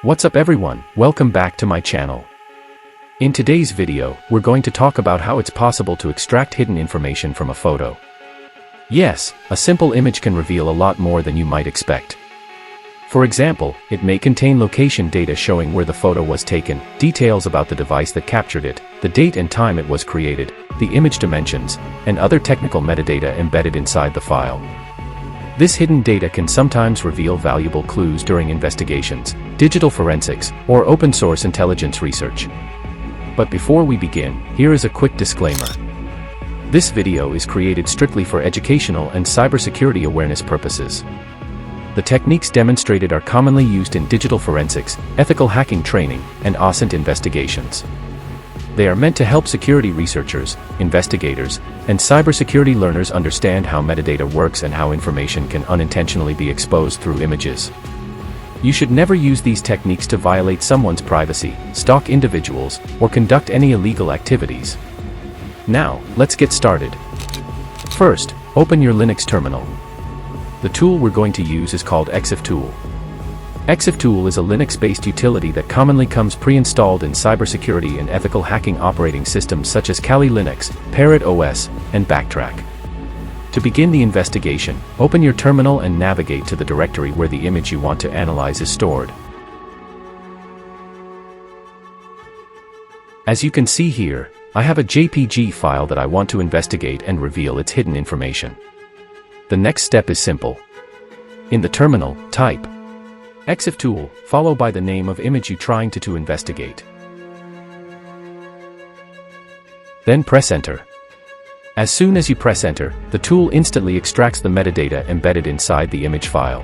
What's up everyone, welcome back to my channel. In today's video, we're going to talk about how it's possible to extract hidden information from a photo. Yes, a simple image can reveal a lot more than you might expect. For example, it may contain location data showing where the photo was taken, details about the device that captured it, the date and time it was created, the image dimensions, and other technical metadata embedded inside the file. This hidden data can sometimes reveal valuable clues during investigations, digital forensics, or open-source intelligence research. But before we begin, here is a quick disclaimer. This video is created strictly for educational and cybersecurity awareness purposes. The techniques demonstrated are commonly used in digital forensics, ethical hacking training, and OSINT investigations. They are meant to help security researchers, investigators, and cybersecurity learners understand how metadata works and how information can unintentionally be exposed through images. You should never use these techniques to violate someone's privacy, stalk individuals, or conduct any illegal activities. Now, let's get started. First, open your Linux terminal. The tool we're going to use is called EXIF tool. EXIF tool is a Linux-based utility that commonly comes pre-installed in cybersecurity and ethical hacking operating systems such as Kali Linux, Parrot OS, and BackTrack. To begin the investigation, open your terminal and navigate to the directory where the image you want to analyze is stored. As you can see here, I have a JPG file that I want to investigate and reveal its hidden information. The next step is simple. In the terminal, type EXIF tool, followed by the name of image you're trying to investigate. Then press enter. As soon as you press enter, the tool instantly extracts the metadata embedded inside the image file.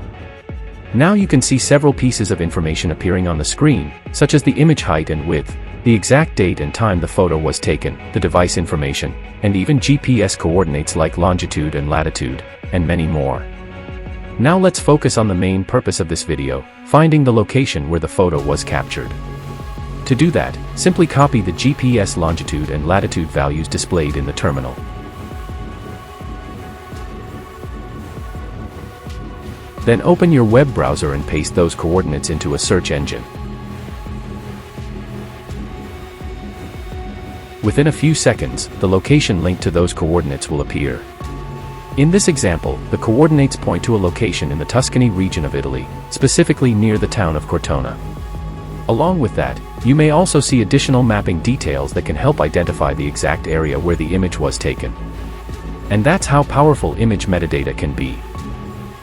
Now you can see several pieces of information appearing on the screen, such as the image height and width, the exact date and time the photo was taken, the device information, and even GPS coordinates like longitude and latitude, and many more. Now let's focus on the main purpose of this video, finding the location where the photo was captured. To do that, simply copy the GPS longitude and latitude values displayed in the terminal. Then open your web browser and paste those coordinates into a search engine. Within a few seconds, the location linked to those coordinates will appear. In this example, the coordinates point to a location in the Tuscany region of Italy, specifically near the town of Cortona. Along with that, you may also see additional mapping details that can help identify the exact area where the image was taken. And that's how powerful image metadata can be.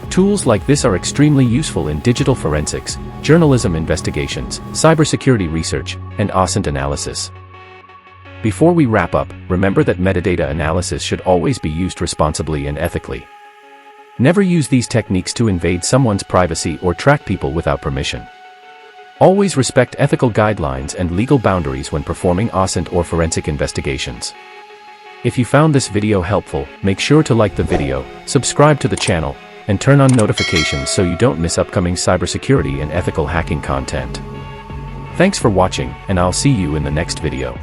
Tools like this are extremely useful in digital forensics, journalism investigations, cybersecurity research, and OSINT analysis. Before we wrap up, remember that metadata analysis should always be used responsibly and ethically. Never use these techniques to invade someone's privacy or track people without permission. Always respect ethical guidelines and legal boundaries when performing OSINT or forensic investigations. If you found this video helpful, make sure to like the video, subscribe to the channel, and turn on notifications so you don't miss upcoming cybersecurity and ethical hacking content. Thanks for watching, and I'll see you in the next video.